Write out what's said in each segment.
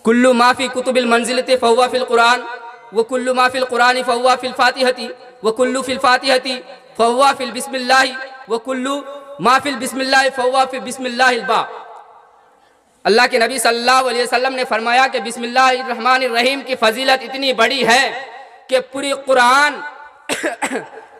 कुल्लु माफ़ी कुतुबिल मंजिलति फ़हुवा फ़िल कुरान व कुल्लु मा फ़िल कुरानी फ़हुवा फ़िल फ़ातिहति व कुल्लु फ़िल फ़ातिहति फ़हुवा फ़िल बिस्मिल्लाहि व कुल्लु मा फ़िल बिस्मिल्लाहि फ़हुवा फ़िल बिस्मिल्लाहिल बा। अल्लाह के नबी सल्लल्लाहु अलैहि वसल्लम ने फरमाया कि बिस्मिल्लाहिर्रहमानिर्रहीम की फजीलत इतनी बड़ी है कि पूरी कुरान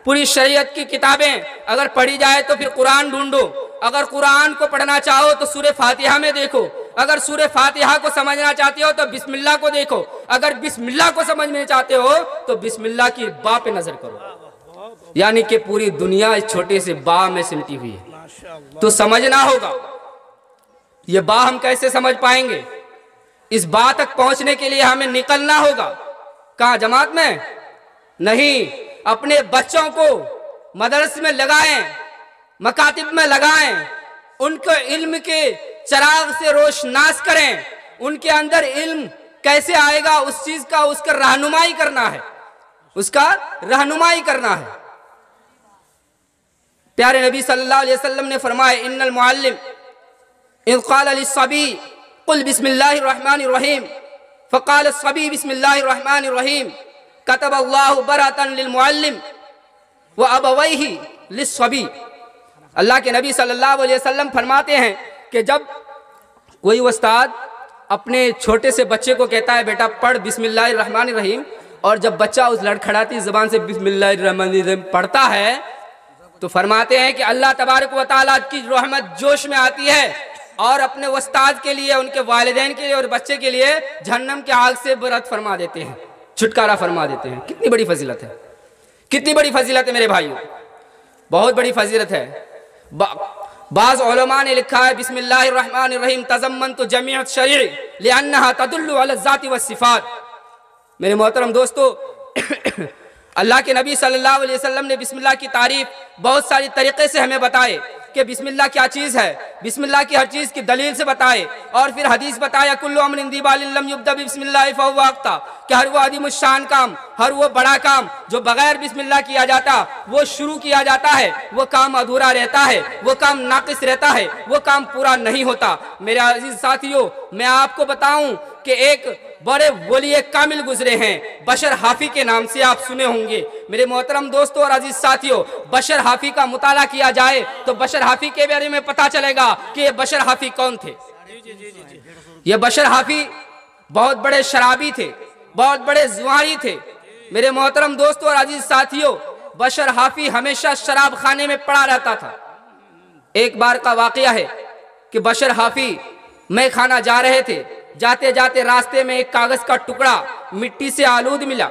पूरी शरीयत की किताबें अगर पढ़ी जाए तो फिर कुरान ढूंढो। अगर कुरान को पढ़ना चाहो तो सूरह फातिहा में देखो, अगर सूरह फातिहा को समझना चाहते हो तो बिस्मिल्लाह को देखो, अगर बिस्मिल्लाह को समझना चाहते हो तो बिस्मिल्लाह की बा पे नजर करो। यानी कि पूरी दुनिया इस छोटे से बा में सिमटी हुई है। तो समझना होगा। ये बा हम कैसे समझ पाएंगे? इस बा तक पहुंचने के लिए हमें निकलना होगा। कहाँ? जमात में नहीं, अपने बच्चों को मदरसे में लगाएं, मकातिब में लगाएं, उनको इल्म के चराग से रोशनास करें। उनके अंदर इल्म कैसे आएगा उस चीज का उसका रहनुमाई करना है, उसका रहनुमाई करना है। प्यारे नबी सल्लल्लाहु अलैहि वसल्लम ने फरमाया इन्नल मुअल्लिम इज़ क़ाल लिस्सबी क़ुल बिस्मिल्लाहिर्रहमानिर्रहीम फ़क़ाल अस्सबी बिस्मिल्लाहिर्रहमानिर्रहीम कतबल्लाहु बरअतन लिलमुअल्लिम व अबवैहि लिस्सबी। अल्लाह के नबी सल्लल्लाहु अलैहि वसल्लम फरमाते हैं कि जब कोई उस्ताद अपने छोटे से बच्चे को कहता है बेटा पढ़ बिस्मिल्लाहिर्रहमानिर्रहीम, और जब बच्चा उस लड़खड़ाती ज़बान से बिस्मिल्लाहिर्रहमानिर्रहीम पढ़ता है तो फरमाते हैं कि अल्लाह तबारक व तआला की रहमत जोश में आती है और अपने उस्ताद के लिए, उनके वालिदैन के लिए और बच्चे के लिए जहन्नम के आग से बरअत फरमा देते हैं, छुटकारा फरमा देते हैं। कितनी बड़ी फजीलत है, कितनी बड़ी फजीलत है मेरे भाइयों, बहुत बड़ी फजीलत है। बाज़ उलमा ने लिखा है बिस्मिल्लाहिर्रहमानिर्रहीम तज़म्मनतु जमीअ शरीअ लिअन्नहा तदुल्लु अला ज़ाति व सिफ़ात। मेरे मोहतरम दोस्तों, अल्लाह के नबी सल्लल्लाहु अलैहि वसल्लम ने बिस्मिल्लाह की तारीफ बहुत सारी तरीक़े से हमें बताए कि बिस्मिल्लाह क्या चीज़ है, बिस्मिल्लाह की हर चीज़ की दलील से बताए, और फिर हदीस बताया कुल्लु अम्रिन ज़ी बालिन लम युब्दा बिस्मिल्लाह फहुवा अख्ता, कि हर वो अज़ीमुश्शान काम, हर वो बड़ा काम जो बगैर बिस्मिल्लाह किया जाता, वो शुरू किया जाता है, वो काम अधूरा रहता है, वो काम नाक़िस रहता है, वो काम पूरा नहीं होता। मेरे अजीज साथियों, मैं आपको बताऊं कि एक बड़े वली कामिल गुजरे हैं, बशर हाफी के नाम से आप सुने होंगे। मेरे मोहतरम दोस्तों और अजीज साथियों, बशर हाफी का मुताला किया जाए तो बशर हाफी के बारे में पता चलेगा कि ये बशर हाफी कौन थे। ये बशर हाफी बहुत बड़े शराबी थे, बहुत बड़े जुआरी थे। मेरे मोहतरम दोस्तों और अजीज साथियों, बशर हाफी हमेशा शराब खाने में पड़ा रहता था। एक बार का वाकया है कि बशर हाफी मैं खाना जा रहे थे, जाते जाते रास्ते में एक कागज का टुकड़ा मिट्टी से आलूद मिला।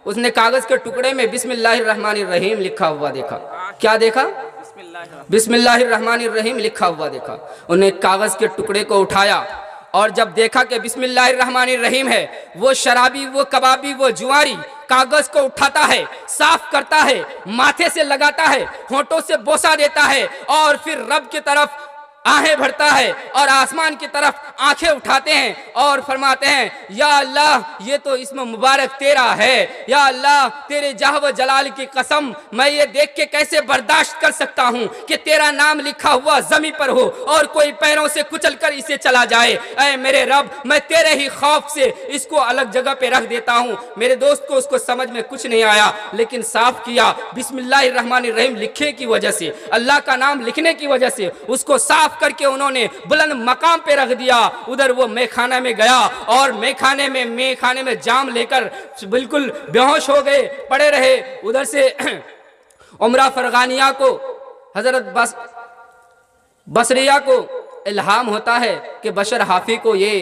उसने कागज के टुकड़े में बिस्मिल्लाहिर्रहमानिर्रहीम लिखा हुआ देखा। क्या देखा? बिस्मिल्लाहिर्रहमानिर्रहीम लिखा हुआ देखा। उन्हें कागज के टुकड़े को उठाया और जब देखा कि बिस्मिल्लाहिर्रहमानिर्रहीम है, वो शराबी, वो कबाबी, वो जुआरी कागज को उठाता है, साफ करता है, माथे से लगाता है, होंठों से बोसा देता है और फिर रब की तरफ आहें भरता है और आसमान की तरफ आंखें उठाते हैं और फरमाते हैं या अल्लाह ये तो इसमें मुबारक तेरा है, या अल्लाह तेरे जाह जलाल की कसम, मैं ये देख के कैसे बर्दाश्त कर सकता हूँ कि तेरा नाम लिखा हुआ जमीन पर हो और कोई पैरों से कुचल कर इसे चला जाए। ऐ मेरे रब, मैं तेरे ही खौफ से इसको अलग जगह पे रख देता हूँ। मेरे दोस्त को उसको समझ में कुछ नहीं आया, लेकिन साफ किया बिस्मिल्लाहिर्रहमानिर्रहीम लिखने की वजह से, अल्लाह का नाम लिखने की वजह से उसको साफ करके उन्होंने बुलंद मकाम पे रख दिया। उधर वो मैखाना में गया और मैखाने में जाम लेकर बिल्कुल बेहोश हो गए, पड़े रहे। उधर से उमरा फरगानिया को, हजरत बसरिया को इल्हाम होता है कि बशर हाफी को ये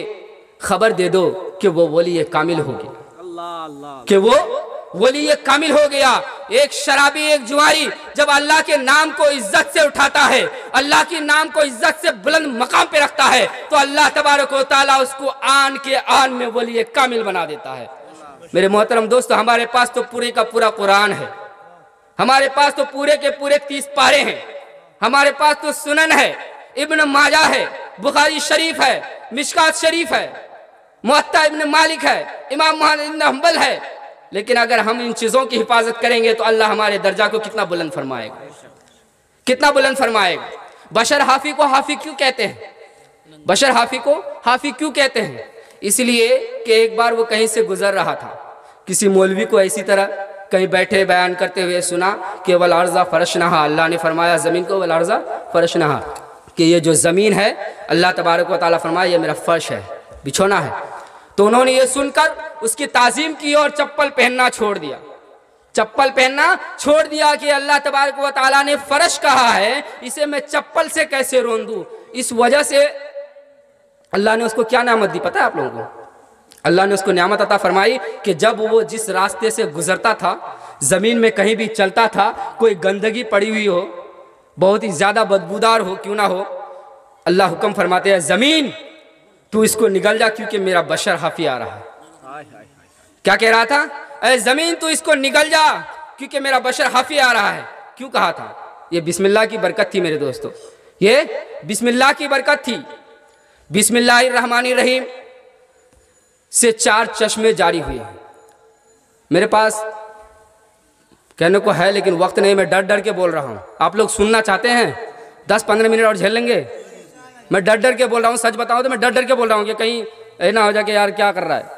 खबर दे दो कि वो वली कामिल हो गया, कि वो वली कामिल हो गया। एक शराबी, एक जुआरी जब अल्लाह के नाम को इज्जत से उठाता है, अल्लाह के नाम को इज्जत से बुलंद मकाम पे रखता है, तो अल्लाह तबारक व तआला उसको आन के आन में वली कामिल बना देता है। मेरे मोहतरम दोस्तों, हमारे पास तो पूरे का पूरा कुरान है, हमारे पास तो पूरे के पूरे 30 पारे हैं, हमारे पास तो सुनन है, इब्न माजा है, बुखारी शरीफ है, मिशकात शरीफ है, मुअत्ता इब्न मालिक है, इमाम मुहम्मद इब्न हंबल है। लेकिन अगर हम इन चीज़ों की हिफाजत करेंगे तो अल्लाह हमारे दर्जा को कितना बुलंद फरमाएगा, कितना बुलंद फरमाएगा। बशर हाफी को हाफी क्यों कहते हैं? बशर हाफी को हाफी क्यों कहते हैं? इसलिए कि एक बार वो कहीं से गुजर रहा था, किसी मौलवी को ऐसी तरह कहीं बैठे बयान करते हुए सुना कि वल अर्ज़ा फरशनहा, अल्लाह ने फरमाया ज़मीन को वल अर्ज़ा फरशनहा, कि ये जो ज़मीन है अल्लाह तबारक व तआला फरमाया ये मेरा फर्श है, बिछोना है। तो उन्होंने ये सुनकर उसकी ताज़ीम की और चप्पल पहनना छोड़ दिया, चप्पल पहनना छोड़ दिया कि अल्लाह तबारक व तआला ने फर्श कहा है, इसे मैं चप्पल से कैसे रोन दूँ। इस वजह से अल्लाह ने उसको क्या नेमत दी पता है आप लोगों को? अल्लाह ने उसको नेमत अता फरमाई कि जब वो जिस रास्ते से गुजरता था, ज़मीन में कहीं भी चलता था, कोई गंदगी पड़ी हुई हो, बहुत ही ज़्यादा बदबूदार हो क्यों ना हो, अल्लाह हुक्म फरमाते हैं ज़मीन तू इसको निगल जा क्योंकि मेरा बशर हाफी आ रहा है। क्या कह रहा था? अरे ज़मीन तू इसको निगल जा क्योंकि मेरा बशर हाफी आ रहा है। क्यों कहा था? ये बिस्मिल्लाह की बरकत थी मेरे दोस्तों, ये बिस्मिल्लाह की बरकत थी। बिस्मिल्लाहिर्रहमानिर्रहीम से 4 चश्मे जारी हुए हैं। मेरे पास कहने को है लेकिन वक्त नहीं, मैं डर डर के बोल रहा हूँ। आप लोग सुनना चाहते हैं? 10-15 मिनट और झेल लेंगे? मैं डर डर के बोल रहा हूँ, सच बताऊँ तो मैं डर डर के बोल रहा हूँ कि कहीं ये ना हो जाए कि यार क्या कर रहा है।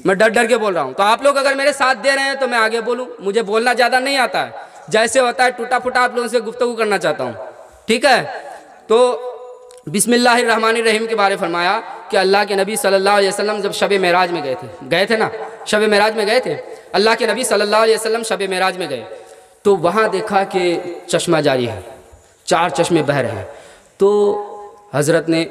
मैं डर डर के बोल रहा हूँ। तो आप लोग अगर मेरे साथ दे रहे हैं तो मैं आगे बोलूँ। मुझे बोलना ज़्यादा नहीं आता है, जैसे होता है टूटा फूटा आप लोगों से गुफ्तगू करना चाहता हूँ, ठीक है? तो बिस्मिल्लाहिर्रहमानिर्रहीम के बारे में फरमाया कि अल्लाह के नबी सल्लल्लाहु अलैहि वसल्लम जब शब मेराज में गए थे ना, शब मेराज में गए थे, अल्लाह के नबी सल्लल्लाहु अलैहि वसल्लम शब मेराज में गए तो वहाँ देखा कि चश्मा जारी है, 4 चश्मे बह रहे हैं। तो हज़रत ने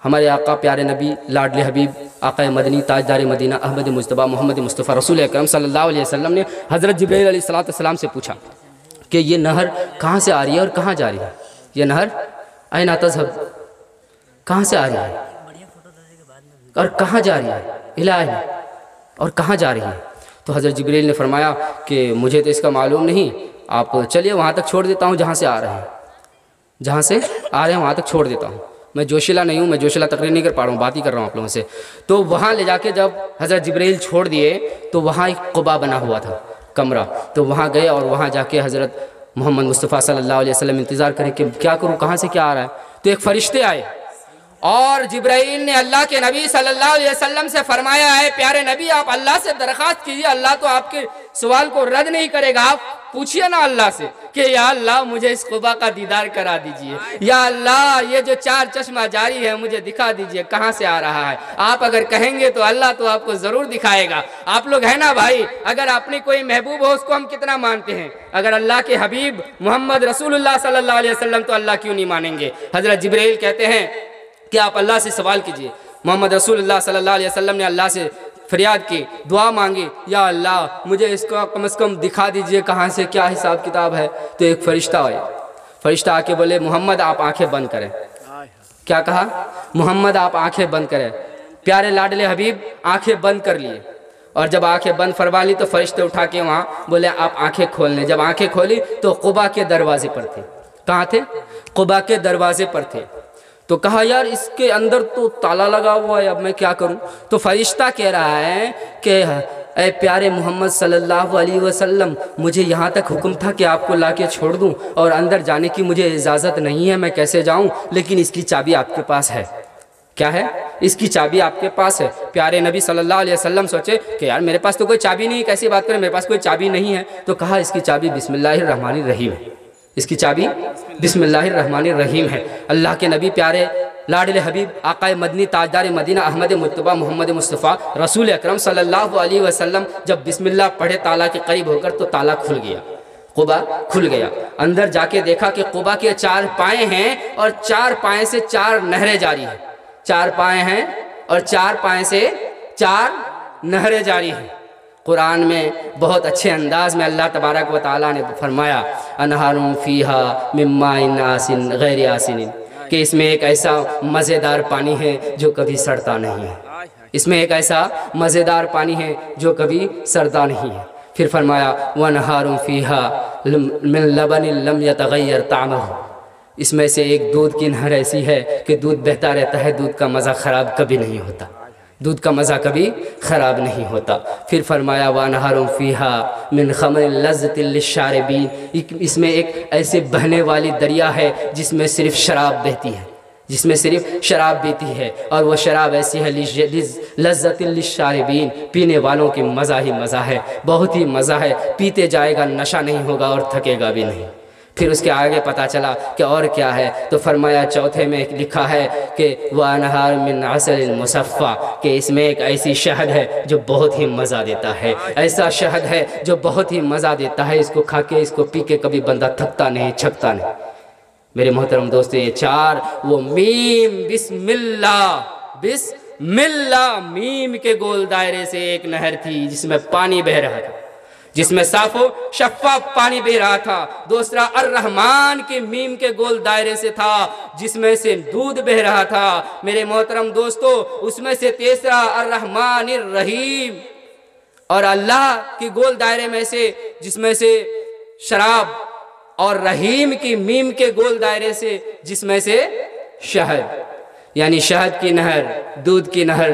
हमारे आका प्यारे नबी लाडले हबीब आका मदनी ताजदार मदीना अहमद मुस्तफ़ा मोहम्मद मुस्तफ़ा रसूल अकरम सल्लल्लाहु अलैहि वसल्लम ने हज़रत जिब्रील अलैहिस्सलाम से पूछा कि ये नहर कहाँ से आ रही है और कहाँ जा रही है? ये नहर ऐना तज़हब, कहाँ से आ रही है और कहाँ जा रही है? इलाही, और कहाँ जा रही है? तो हज़रत जिब्रील ने फरमाया कि मुझे तो इसका मालूम नहीं, आप चलिए वहाँ तक छोड़ देता हूँ जहाँ से आ रहे हैं, जहाँ से आ रहे हैं वहाँ तक छोड़ देता हूँ। मैं जोशिला नहीं हूँ, मैं जोशिला तकरीर नहीं कर पा रहा हूँ, बात ही कर रहा हूँ आप लोगों से। तो वहाँ ले जाके जब हज़रत जिब्रील छोड़ दिए तो वहाँ एक क़ुबा बना हुआ था, कमरा। तो वहाँ गए और वहाँ जाके हज़रत मोहम्मद मुस्तफ़ा सल्लल्लाहु अलैहि वसल्लम इंतज़ार करें कि क्या करूँ, कहाँ से क्या आ रहा है। तो एक फ़रिश्ते आए और जिब्राइल ने अल्लाह के नबी सल्लल्लाहु अलैहि वसल्लम से फरमाया है प्यारे नबी आप अल्लाह से दरख्वास्त कीजिए, अल्लाह तो आपके सवाल को रद्द नहीं करेगा। आप पूछिए ना अल्लाह से कि या अल्लाह मुझे इस क़ुबा का दीदार करा दीजिए, या अल्लाह ये जो 4 चश्मा जारी है मुझे दिखा दीजिए कहाँ से आ रहा है। आप अगर कहेंगे तो अल्लाह तो आपको ज़रूर दिखाएगा। आप लोग है ना भाई, अगर अपनी कोई महबूब हो उसको हम कितना मानते हैं, अगर अल्लाह के हबीब मोहम्मद रसूलुल्लाह सल्लल्लाहु अलैहि वसल्लम तो अल्लाह क्यों नहीं मानेंगे। हज़रत जिब्रील कहते हैं कि आप अल्लाह से सवाल कीजिए। मोहम्मद रसूलुल्लाह सल्लल्लाहु अलैहि वसल्लम ने अल्लाह से फरियाद की, दुआ मांगी, या अल्लाह मुझे इसका कम से कम दिखा दीजिए कहाँ से क्या हिसाब किताब है। तो एक फ़रिश्ता आए, फ़रिश्ता आके बोले मोहम्मद आप आंखें बंद करें। क्या कहा? मोहम्मद आप आंखें बंद करें। प्यारे लाडले हबीब आंखें बंद कर लिए और जब आंखें बंद फरमा ली तो फ़रिश्ते उठा के वहाँ बोले आप आंखें खोल लें। जब आंखें खोली तो क़ुबा के दरवाजे पर थे। कहाँ थे? क़ुबा के दरवाजे पर थे। तो कहा यार इसके अंदर तो ताला लगा हुआ है, अब मैं क्या करूं? तो फरिश्ता कह रहा है कि ए प्यारे मोहम्मद सल्लल्लाहु अलैहि वसल्लम मुझे यहाँ तक हुक्म था कि आपको लाके छोड़ दूं और अंदर जाने की मुझे इजाज़त नहीं है, मैं कैसे जाऊं? लेकिन इसकी चाबी आपके पास है। क्या है? इसकी चाबी आपके पास है। प्यारे नबी सल्लल्लाहु अलैहि वसल्लम सोचे कि यार मेरे पास तो कोई चाबी नहीं, कैसी बात करें, मेरे पास कोई चाबी नहीं है। तो कहा इसकी चाबी बिस्मिल्लाहिर्रहमानिर्रहीम है, इसकी चाबी बिस्मिल्लाहिर्रहमानिर्रहीम है। अल्लाह के नबी प्यारे लाडले हबीब आकाए मदनी ताजदार मदीना अहमद मुज्तबा मोहम्मद मुस्तफ़ा रसूल अकरम सल्लल्लाहु अलैहि वसल्लम जब बिस्मिल्लाह पढ़े ताला के करीब होकर तो ताला खुल गया, क़ुबा खुल गया। अंदर जाके देखा कि क़ुबा के 4 पाए हैं और 4 पाए से 4 नहरें जारी हैं। 4 पाए हैं और 4 पाए से 4 नहरें जारी हैं। कुरान में बहुत अच्छे अंदाज में अल्लाह तबारक व तआला ने फरमाया अनहारुम फ़ीहा मिन माइन आसिन गैर आसिन, कि इसमें एक ऐसा मज़ेदार पानी है जो कभी सड़ता नहीं है। इसमें एक ऐसा मज़ेदार पानी है जो कभी सड़ता नहीं है। फिर फरमाया वनहारुम फ़ीहा मिन लबनिन लम यतग़य्यर तामहु, इसमें से एक दूध की नहर ऐसी है कि दूध बहता रहता है, दूध का मज़ा ख़राब कभी नहीं होता, दूध का मज़ा कभी ख़राब नहीं होता। फिर फरमाया वनहारुम फ़ीहा मिन ख़मरिन लज़्ज़तिन लिश्शारिबीन, इसमें एक ऐसे बहने वाली दरिया है जिसमें सिर्फ शराब बहती है, जिसमें सिर्फ शराब पीती है, और वो शराब ऐसी है लज़्ज़तिल लिश्शारिबीन, पीने वालों की मज़ा ही मज़ा है, बहुत ही मज़ा है, पीते जाएगा नशा नहीं होगा और थकेगा भी नहीं। फिर उसके आगे पता चला कि और क्या है, तो फरमाया चौथे में लिखा है कि वह अनहार मिन असलिल मुसफ़्फ़ा, कि इसमें एक ऐसी शहद है जो बहुत ही मज़ा देता है, ऐसा शहद है जो बहुत ही मज़ा देता है, इसको खा के इसको पी के कभी बंदा थकता नहीं, छकता नहीं। मेरे मोहतरम दोस्तों, ये चार वो मीम बिस्मिल्लाह मीम के गोल दायरे से एक नहर थी जिसमें पानी बह रहा था, जिसमें साफो शफ़ाफ पानी बह रहा था। दूसरा अर रहमान के मीम के गोल दायरे से था जिसमें से दूध बह रहा था। मेरे मोहतरम दोस्तों, उसमें से तीसरा अर रहमानिर रहीम, और अल्लाह के गोल दायरे में से जिसमें से शराब, और रहीम की मीम के गोल दायरे से जिसमें से शहद, यानी शहद की नहर, दूध की नहर,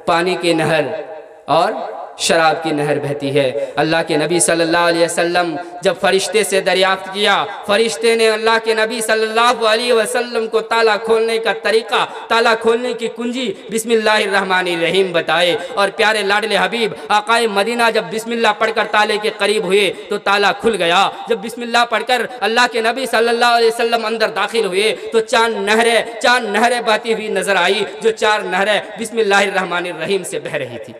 पानी की नहर और शराब की नहर बहती है। अल्लाह के नबी सल्लल्लाहु अलैहि वसल्लम जब फरिश्ते से दरियाफ्त किया, फरिश्ते ने अल्लाह के नबी सल्लल्लाहु अलैहि वसल्लम को ताला खोलने का तरीका, ताला खोलने की कुंजी बिस्मिल्लाहिर्रहमानिर्रहीम बताए, और प्यारे लाडले हबीब आकाए मदीना जब बिस्मिल्लाह पढ़कर ताले के करीब हुए तो ताला खुल गया। जब बिस्मिल्लाह पढ़कर अल्लाह के नबी सल्लल्लाहु अलैहि वसल्लम अंदर दाखिल हुए तो चार नहरें बहती हुई नजर आई, जो चार नहरें बिस्मिल्लाहिर्रहमानिर्रहीम से बह रही थी,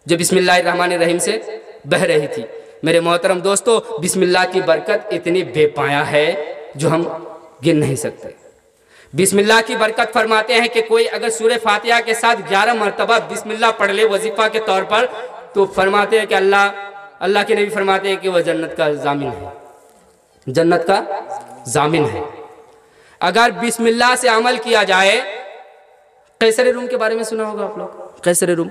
जो बिस्मिल्लाहिर्रहमानिर्रहीम से बह रही थी। मेरे मोहतरम दोस्तों, बिस्मिल्लाह की बरकत इतनी बेपाया है जो हम गिन नहीं सकते। बिस्मिल्लाह की बरकत फरमाते हैं कि कोई अगर सूरह फातिहा के साथ 11 मरतबा बिस्मिल्लाह पढ़ ले वजीफा के तौर पर, तो फरमाते हैं कि अल्लाह के नबी फरमाते हैं कि वह जन्नत का जामिन है, जन्नत का जामिन है। अगर बिस्मिल्लाह से अमल किया जाए, कैसर रूम के बारे में सुना होगा आप लोग? कैसर रूम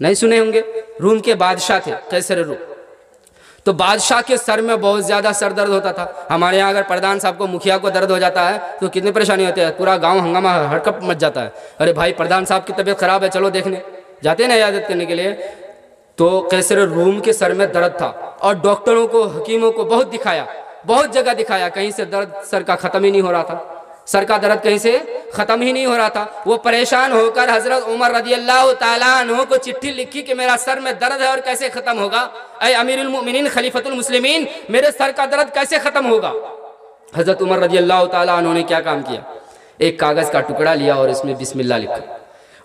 नहीं सुने होंगे? रूम के बादशाह थे कैसर रूम। तो बादशाह के सर में बहुत ज़्यादा सर दर्द होता था। हमारे यहाँ अगर प्रधान साहब को, मुखिया को दर्द हो जाता है तो कितनी परेशानी होती है, पूरा गांव हंगामा हड़कंप मच जाता है। अरे भाई प्रधान साहब की तबीयत खराब है, चलो देखने जाते हैं ना इयादत करने के लिए। तो कैसर रूम के सर में दर्द था और डॉक्टरों को, हकीमों को बहुत दिखाया, बहुत जगह दिखाया, कहीं से दर्द सर का ख़त्म ही नहीं हो रहा था, सर का दर्द कहीं से ख़त्म ही नहीं हो रहा था। वो परेशान होकर हज़रत उमर रज़ियल्लाहु ताला अन्हु को चिट्ठी लिखी कि मेरा सर में दर्द है और कैसे ख़त्म होगा, ऐ अमीरुल मोमिनीन खलीफतुल मुस्लिमीन, मेरे सर का दर्द कैसे ख़त्म होगा। हज़रत उमर रज़ियल्लाहु ताला अन्हु ने क्या काम किया, एक कागज़ का टुकड़ा लिया और इसमें बिस्मिल्लाह लिखा,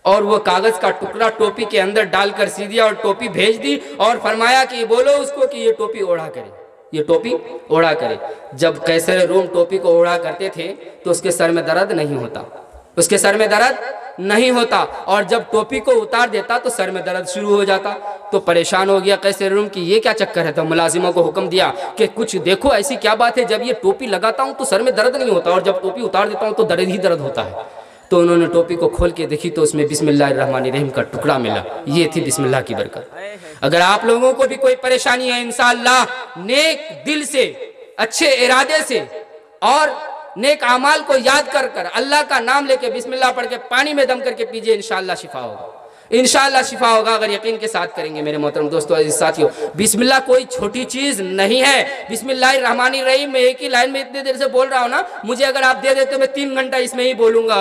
और वो कागज़ का टुकड़ा टोपी के अंदर डालकर सी दिया और टोपी भेज दी, और फरमाया कि बोलो उसको कि ये टोपी ओढ़ा करे, ये टोपी ओढ़ा करे। जब कैसर रूम टोपी को ओढ़ा करते थे तो उसके सर में दर्द नहीं होता, उसके सर में दर्द नहीं होता, और जब टोपी को उतार देता तो सर में दर्द शुरू हो जाता। तो परेशान हो गया कैसर रूम की ये क्या चक्कर है। तो मुलाजिमों को हुक्म दिया कि कुछ देखो ऐसी क्या बात है, जब ये टोपी लगाता हूँ तो सर में दर्द नहीं होता और जब टोपी उतार देता हूँ तो दर्द ही दर्द होता है। तो उन्होंने टोपी को खोल के देखी तो उसमें बिस्मिल्लाहिर्रहमानिर्रहीम का टुकड़ा मिला। ये थी बिस्मिल्लाह की बरकत। अगर आप लोगों को भी कोई परेशानी है, इंशाअल्लाह नेक दिल से, अच्छे इरादे से और नेक अमाल को याद कर कर अल्लाह का नाम लेके बिस्मिल्लाह पढ़ के पानी में दम करके पीजिए, इंशाअल्लाह शिफा होगा, इंशाअल्लाह शिफा होगा अगर यकीन के साथ करेंगे। मेरे मोहतरम दोस्तों, अजीज साथियों, बिस्मिल्लाह कोई छोटी चीज़ नहीं है। बिस्मिल्लाहिर्रहमानिर्रहीम में एक ही लाइन में इतनी देर से बोल रहा हूँ ना, मुझे अगर आप दे देते तो मैं 3 घंटा इसमें ही बोलूँगा।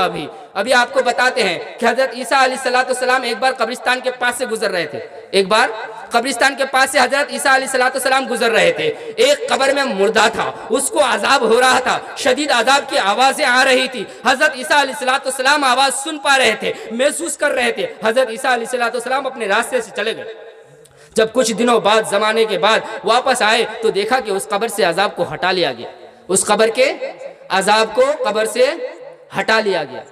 अभी आपको बताते हैं कि हज़रत ईसा अलैहिस्सलाम एक बार कब्रिस्तान के पास से गुजर रहे थे, एक बार कब्रिस्तान के पास से हज़रत ईसा अलैहिस्सलाम गुजर रहे थे। एक कब्र में मुर्दा था, उसको अजाब हो रहा था, शदीद अजाब की आवाज़ें आ रही थी। हज़रत ईसा अलैहिस्सलाम आवाज़ सुन पा रहे थे, महसूस कर रहे थे। हज़रत ईसा अलैहिस्सलाम अपने रास्ते से चले गए। जब कुछ दिनों बाद, ज़माने के बाद वापस आए तो देखा कि उस कब्र से अजाब को हटा लिया गया, उस कब्र के अजाब को कब्र से हटा लिया गया।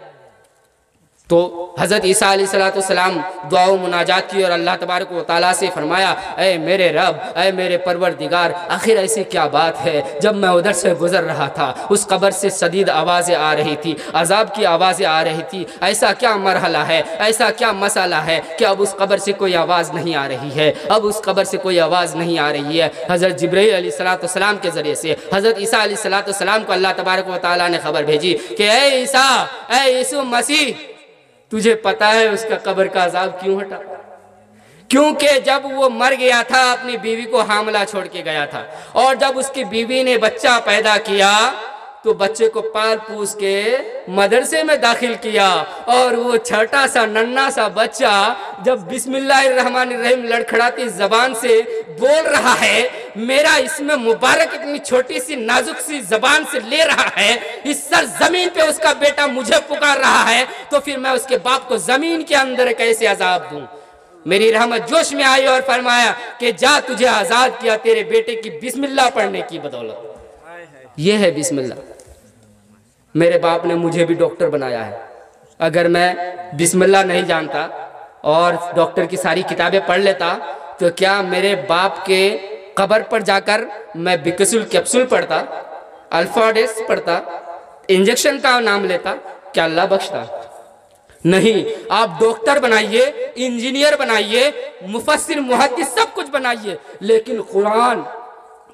तो हज़रत ईसा अलैहिस्सलाम दुआ व मुनाजात की और अल्लाह तबारक व तआला से फरमाया, ऐ मेरे रब, ऐ मेरे परवरदिगार, आखिर ऐसी क्या बात है, जब मैं उधर से गुजर रहा था उस कब्र से शदीद आवाज़ें आ रही थी, अजाब की आवाज़ें आ रही थी, ऐसा क्या मरहला है, ऐसा क्या मसला है कि अब उस कब्र से कोई आवाज़ नहीं आ रही है, अब उस कब्र से कोई आवाज़ नहीं आ रही है। हज़रत जिब्राईल अलैहिस्सलाम के ज़रिए से हज़रत ईसा अलैहिस्सलाम को अल्लाह तबारक व तआला ने खबर भेजी कि ऐ ईसा, ऐ यीशु मसीह, तुझे पता है उसका कब्र का अजाब क्यों हटा? क्योंकि जब वो मर गया था अपनी बीवी को हामला छोड़ के गया था, और जब उसकी बीवी ने बच्चा पैदा किया तो बच्चे को पाल पूछ के मदरसे में दाखिल किया, और वो छोटा सा नन्हा सा बच्चा जब बिस्मिल्लाहिर्रहमानिर्रहीम लड़खड़ाती जबान से बोल रहा है, मेरा इसमें मुबारक इतनी छोटी सी नाजुक सी जबान से ले रहा है, इस सर जमीन पे उसका बेटा मुझे पुकार रहा है, तो फिर मैं उसके बाप को जमीन के अंदर कैसे अजाब दूं। मेरी रहमत जोश में आई और फरमाया कि जा, तुझे आजाद किया तेरे बेटे की बिस्मिल्लाह पढ़ने की बदौलत। ये है बिस्मिल्लाह। मेरे बाप ने मुझे भी डॉक्टर बनाया है। अगर मैं बिस्मिल्लाह नहीं जानता और डॉक्टर की सारी किताबें पढ़ लेता तो क्या मेरे बाप के कब्र पर जाकर मैं बिकसुल कैप्सूल पढ़ता, अल्फाडेस पढ़ता, इंजेक्शन का नाम लेता? क्या अल्लाह बख्शता? नहीं। आप डॉक्टर बनाइए, इंजीनियर बनाइए, मुफस्सिर मुहद्दिस सब कुछ बनाइए, लेकिन कुरान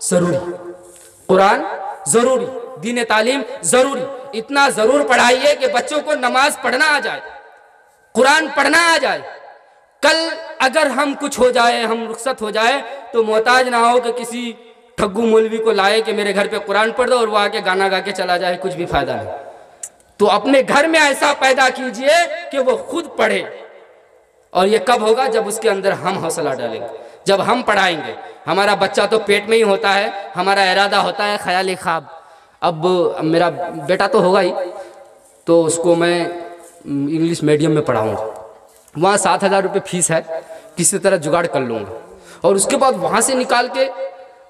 जरूरी, कुरान जरूरी, दीन तालीम जरूरी। इतना जरूर पढ़ाइए कि बच्चों को नमाज पढ़ना आ जाए, कुरान पढ़ना आ जाए। कल अगर हम कुछ हो जाए, हम रुखसत हो जाए, तो मोहताज ना हो कि किसी ठग्गू मौलवी को लाए कि मेरे घर पे कुरान पढ़ दो और वो आके गाना गा के चला जाए, कुछ भी फायदा नहीं। तो अपने घर में ऐसा पैदा कीजिए कि वो खुद पढ़े। और ये कब होगा? जब उसके अंदर हम हौसला डालेंगे, जब हम पढ़ाएंगे। हमारा बच्चा तो पेट में ही होता है, हमारा इरादा होता है ख्याल ख्वाब। अब मेरा बेटा तो होगा ही, तो उसको मैं इंग्लिश मीडियम में पढ़ाऊँगा, वहाँ 7,000 रुपये फीस है, किसी तरह जुगाड़ कर लूँगा, और उसके बाद वहाँ से निकाल के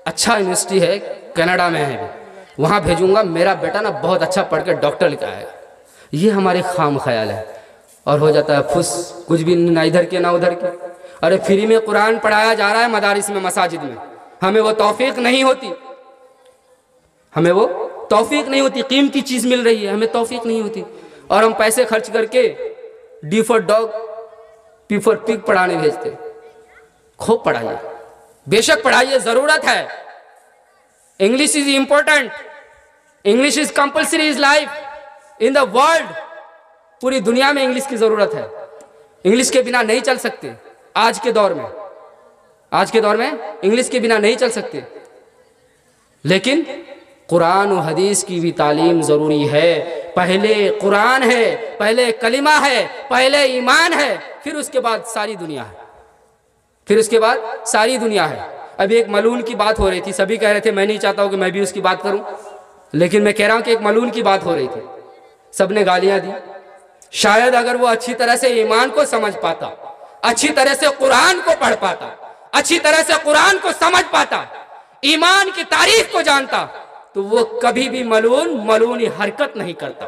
अच्छा यूनिवर्सिटी है कनाडा में है, वहाँ भेजूँगा। मेरा बेटा ना बहुत अच्छा पढ़ के डॉक्टर लिखा है। ये हमारे खाम ख्याल है, और हो जाता है फुस, कुछ भी ना इधर के ना उधर के। अरे फ्री में कुरान पढ़ाया जा रहा है मदारिस में, मसाजिद में, हमें वो तौफीक नहीं होती, हमें वो तौफीक नहीं होती। कीमती चीज़ मिल रही है, हमें तौफीक नहीं होती, और हम पैसे खर्च करके D for dog P for pig पढ़ाने भेजते। खूब पढ़ाइए, बेशक पढ़ाइए, ज़रूरत है। English is important, English is compulsory is life in the world. पूरी दुनिया में इंग्लिश की ज़रूरत है, इंग्लिश के बिना नहीं चल सकते। आज के दौर में, आज के दौर में इंग्लिश के बिना नहीं चल सकते। लेकिन कुरान और हदीस की भी तालीम ज़रूरी है। पहले कुरान है, पहले कलिमा है, पहले ईमान है, फिर उसके बाद सारी दुनिया है, फिर उसके बाद सारी दुनिया है। अभी एक मलून की बात हो रही थी, सभी कह रहे थे मैं नहीं चाहता हूँ कि मैं भी उसकी बात करूँ, लेकिन मैं कह रहा हूँ कि एक मलून की बात हो रही थी, सबने गालियाँ दी। शायद अगर वो अच्छी तरह से ईमान को समझ पाता, अच्छी तरह से कुरान को पढ़ पाता, अच्छी तरह से कुरान को समझ पाता, ईमान की तारीफ को जानता, तो वो कभी भी मलूनी हरकत नहीं करता,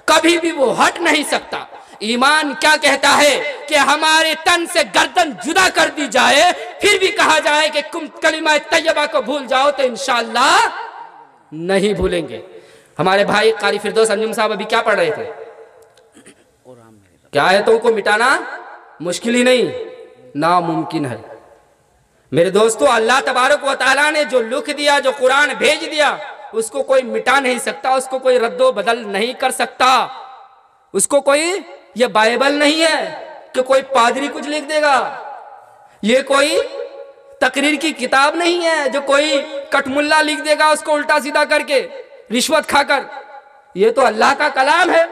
कभी भी वो हट नहीं सकता। ईमान क्या कहता है कि हमारे तन से गर्दन जुदा कर दी जाए, फिर भी कहा जाए कि तुम कलिमा तैयबा को भूल जाओ, तो इंशाअल्लाह नहीं भूलेंगे। हमारे भाई कारी फिरदौस अंजुम साहब अभी क्या पढ़ रहे थे? क्या आयतों को मिटाना मुश्किल ही नहीं, नामुमकिन है। मेरे दोस्तों, अल्लाह तबारक व तआला ने जो लिख दिया, जो कुरान भेज दिया, उसको कोई मिटा नहीं सकता, उसको कोई रद्दो बदल नहीं कर सकता। उसको कोई, ये बाइबल नहीं है कि कोई पादरी कुछ लिख देगा, ये कोई तकरीर की किताब नहीं है जो कोई कटमुल्ला लिख देगा उसको उल्टा सीधा करके रिश्वत खाकर। ये तो अल्लाह का कलाम है,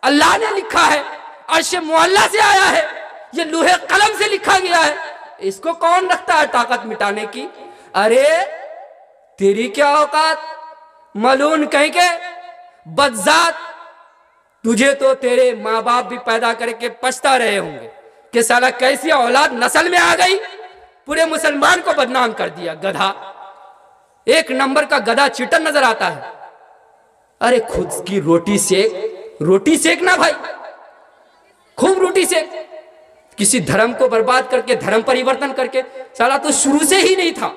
अल्लाह ने लिखा है, अर्शे मुअल्ला से आया है, ये लूहे कलम से लिखा गया है। इसको कौन रखता है ताकत मिटाने की? अरे तेरी क्या औकात, मलून कहीं के बदजात। तुझे तो तेरे माँ बाप भी पैदा करके पछता रहे होंगे कि साला कैसी औलाद नस्ल में आ गई, पूरे मुसलमान को बदनाम कर दिया। गधा, एक नंबर का गधा चीटर नजर आता है। अरे खुद की रोटी सेक, रोटी सेक ना भाई, खूब रोटी सेक। किसी धर्म को बर्बाद करके, धर्म परिवर्तन करके, साला तो शुरू से ही नहीं था,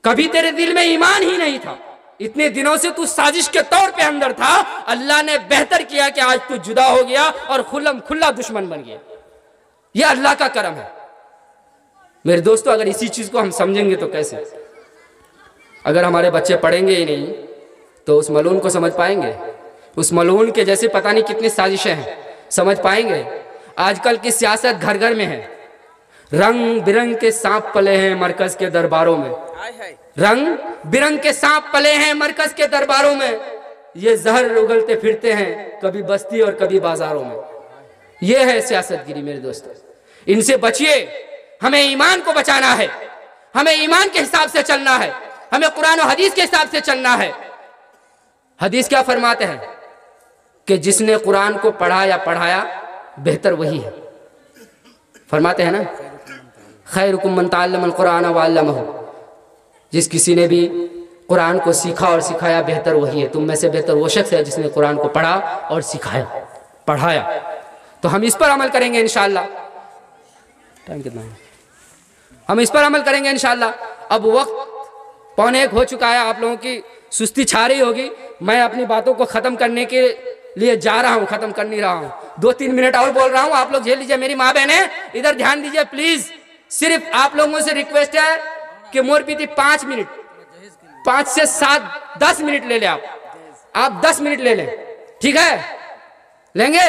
कभी तेरे दिल में ईमान ही नहीं था, इतने दिनों से तू साजिश के तौर पे अंदर था। अल्लाह ने बेहतर किया कि आज तू जुदा हो गया और खुल्लम खुल्ला दुश्मन बन गया। यह अल्लाह का करम है। मेरे दोस्तों, अगर इसी चीज को हम समझेंगे तो कैसे? अगर हमारे बच्चे पढ़ेंगे ही नहीं तो उस मलून को समझ पाएंगे? उस मलून के जैसे पता नहीं कितनी साजिशें हैं, समझ पाएंगे? आजकल की सियासत घर घर में है, रंग बिरंग के सांप पले हैं मरकज के दरबारों में, रंग बिरंग के सांप पले हैं मरकज के दरबारों में। ये जहर उगलते फिरते हैं, कभी बस्ती और कभी बाजारों में। ये है सियासतगिरी मेरे दोस्तों, इनसे बचिए। हमें ईमान को बचाना है, हमें ईमान के हिसाब से चलना है, हमें कुरान और हदीस के हिसाब से चलना है। हदीस क्या फरमाते हैं कि जिसने कुरान को पढ़ा या पढ़ाया बेहतर वही है। फरमाते हैं ना, खैरुकुम मन तअल्लमल कुरान व अल्लमहु, जिस किसी ने भी कुरान को सीखा और सिखाया बेहतर वही है। तुम में से बेहतर वो शख्स है जिसने कुरान को पढ़ा और सिखाया, पढ़ाया। तो हम इस पर अमल करेंगे इंशाअल्लाह। टाइम कितना है? हम इस पर अमल करेंगे इंशाअल्लाह। अब वक्त 1:45 हो चुका है, आप लोगों की सुस्ती छा रही होगी। मैं अपनी बातों को ख़त्म करने के लिए जा रहा हूँ, ख़त्म कर नहीं रहा हूँ। 2-3 मिनट और बोल रहा हूँ, आप लोग झेल लीजिए। मेरी माँ बहन इधर ध्यान दीजिए प्लीज़। सिर्फ आप लोगों से रिक्वेस्ट है कि मोर पीती 5 मिनट, 5 से 7, 10 मिनट ले लें आप 10 मिनट ले लें, ठीक है? लेंगे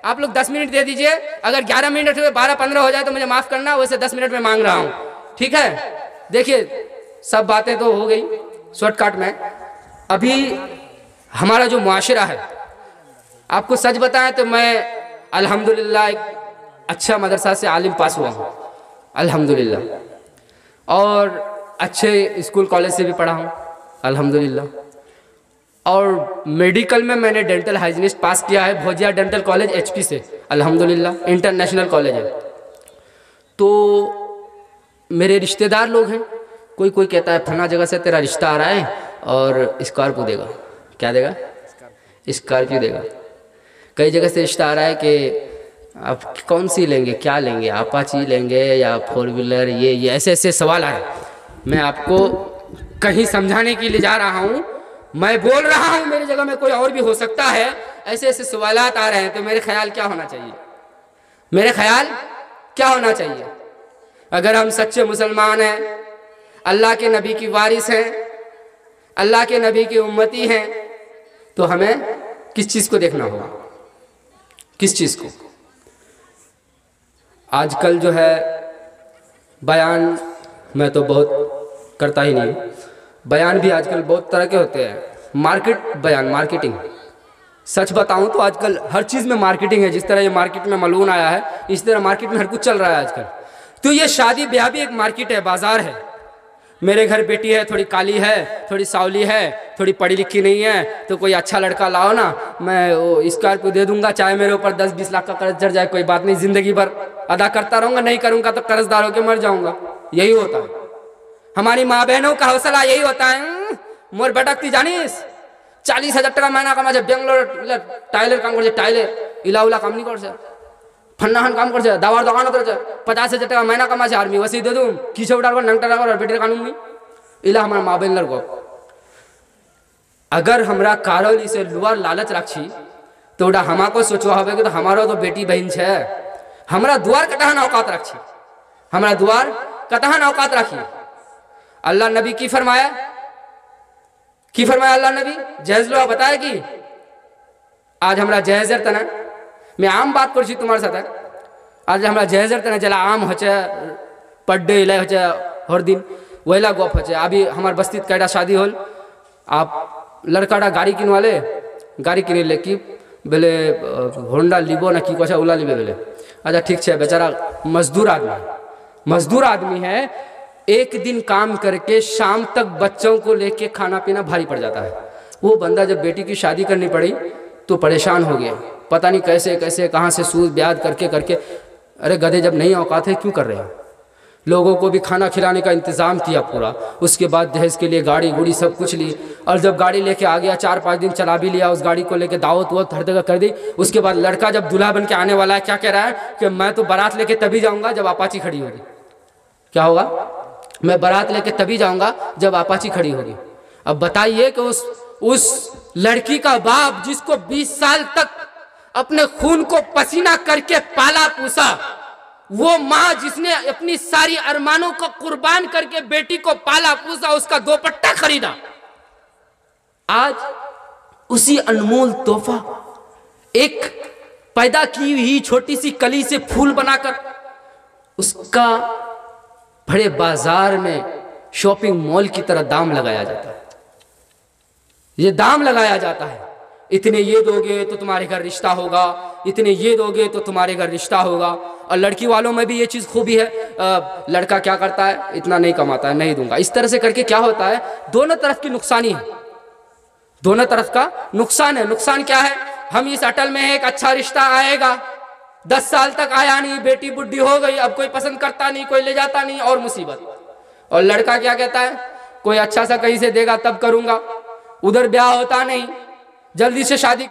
आप लोग 10 मिनट दे दीजिए। अगर 11 मिनट हुए, 12-15 हो जाए तो मुझे माफ़ करना, वैसे 10 मिनट में मांग रहा हूँ, ठीक है? देखिए सब बातें तो हो गई शॉर्टकट में। अभी हमारा जो मुआशरा है, आपको सच बताएं तो मैं अल्हम्दुलिल्लाह एक अच्छा मदरसा से आलिम पास हुआ हूँ अल्हम्दुलिल्लाह, और अच्छे स्कूल कॉलेज से भी पढ़ा हूँ अल्हम्दुलिल्लाह। और मेडिकल में मैंने डेंटल हाइजीनिस्ट पास किया है भोजिया डेंटल कॉलेज HP से अल्हम्दुलिल्लाह, इंटरनेशनल कॉलेज है। तो मेरे रिश्तेदार लोग हैं, कोई कोई कहता है फला जगह से तेरा रिश्ता आ रहा है और स्कॉर्पियो देगा। क्या देगा? स्कॉर्पियो देगा। कई जगह से रिश्ता आ रहा है कि आप कौन सी लेंगे, क्या लेंगे, अपाची लेंगे या 4 व्हीलर, ये ऐसे ऐसे सवाल आ रहे हैं। मैं आपको कहीं समझाने के लिए जा रहा हूँ, मैं बोल रहा हूँ मेरी जगह में कोई और भी हो सकता है। ऐसे ऐसे सवालात आ रहे हैं, तो मेरे ख्याल क्या होना चाहिए, मेरे ख्याल क्या होना चाहिए? अगर हम सच्चे मुसलमान हैं, अल्लाह के नबी की वारिस हैं, अल्लाह के नबी की उम्मती हैं, तो हमें किस चीज़ को देखना होगा? किस चीज़ को? आजकल जो है बयान मैं तो बहुत करता ही नहीं, बयान भी आजकल बहुत तरह के होते हैं। मार्केटिंग। सच बताऊं तो आजकल हर चीज़ में मार्केटिंग है। जिस तरह ये मार्केट में मलून आया है, इस तरह मार्केट में हर कुछ चल रहा है आजकल। तो ये शादी ब्याह भी एक मार्केट है, बाजार है। मेरे घर बेटी है, थोड़ी काली है, थोड़ी सावली है, थोड़ी पढ़ी लिखी नहीं है, तो कोई अच्छा लड़का लाओ ना, मैं वो स्कॉर्पियो दे दूंगा, चाहे मेरे ऊपर 10-20 लाख का कर्ज चढ़ जाए, कोई बात नहीं, जिंदगी भर अदा करता रहूंगा, नहीं करूंगा तो कर्जदार होकर मर जाऊंगा। यही होता है हमारी माँ बहनों का हौसला, यही होता है। मोर भटकती जानिस 40,000 টাকা महीना कमा जाए, बेंगलोर टाइलर काम कर, टाइलर इला उला काम नहीं कर, फन्नाहन काम कर, दावार दुकान होते 50,000 টাকা महीना कमा से आर्मी वैसे दे दूँ किसे उठार नंगटा और बेटे कानून में इला हमारा माँ बहन को। अगर हमरा कारल इसे लुआर लालच रखी तो उड़ा हमाको सोचवा होगा कि तो हमारा तो बेटी बहन है, हमरा द्वार कतहन औकात रखी, हमरा द्वार कतहन औकात रखी। अल्लाह नबी की फरमाया अल्लाह नबी जहेज लो बताया कि आज हमरा जहेजर तना, मैं आम बात कर तुम्हारे साथ, आज हमरा जहेजर तना जला आम होचे पड्डे इला होचे हर दिन वहीला गप होचे। अभी हमार बस्तीत कैटा शादी होल, आप लड़काटा गाड़ी किनवाले, गाड़ी किने ले कि बोले होंडा लिबो ना कि कछा उला लिबे बोले। अच्छा ठीक है, बेचारा मजदूर आदमी है, एक दिन काम करके शाम तक बच्चों को लेके खाना पीना भारी पड़ जाता है। वो बंदा जब बेटी की शादी करनी पड़ी तो परेशान हो गया, पता नहीं कैसे कैसे कहाँ से सूद ब्याज करके अरे गधे जब नहीं औकात है क्यों कर रहे हो। लोगों को भी खाना खिलाने का इंतज़ाम किया पूरा, उसके बाद दहेज के लिए गाड़ी गुड़ी सब कुछ ली, और जब गाड़ी लेके आ गया 4-5 दिन चला भी लिया, उस गाड़ी को लेके दावत वत हर जगह कर दी। उसके बाद लड़का जब दूल्हा बन के आने वाला है, क्या कह रहा है कि मैं तो बारात लेके तभी जाऊँगा जब अपाची खड़ी होगी। क्या होगा? मैं बारात लेके तभी जाऊँगा जब अपाची खड़ी होगी। अब बताइए कि उस लड़की का बाप जिसको 20 साल तक अपने खून को पसीना करके पाला पूसा, वो माँ जिसने अपनी सारी अरमानों को कुर्बान करके बेटी को पाला पूसा, उसका दोपट्टा खरीदा, आज उसी अनमोल तोहफा एक पैदा की हुई छोटी सी कली से फूल बनाकर उसका बड़े बाजार में शॉपिंग मॉल की तरह दाम लगाया जाता है। ये दाम लगाया जाता है, इतने ये दोगे तो तुम्हारे घर रिश्ता होगा, इतने ये दोगे तो तुम्हारे घर रिश्ता होगा। और लड़की वालों में भी ये चीज़ खूबी है, लड़का क्या करता है, इतना नहीं कमाता है, नहीं दूंगा, इस तरह से करके क्या होता है, दोनों तरफ की नुकसानी है, दोनों तरफ का नुकसान है। नुकसान क्या है, हम इस अटल में है एक अच्छा रिश्ता आएगा, 10 साल तक आया नहीं, बेटी बुढ़ी हो गई, अब कोई पसंद करता नहीं, कोई ले जाता नहीं, और मुसीबत। और लड़का क्या कहता है, कोई अच्छा सा कहीं से देगा तब करूंगा, उधर ब्याह होता नहीं, जल्दी से शादी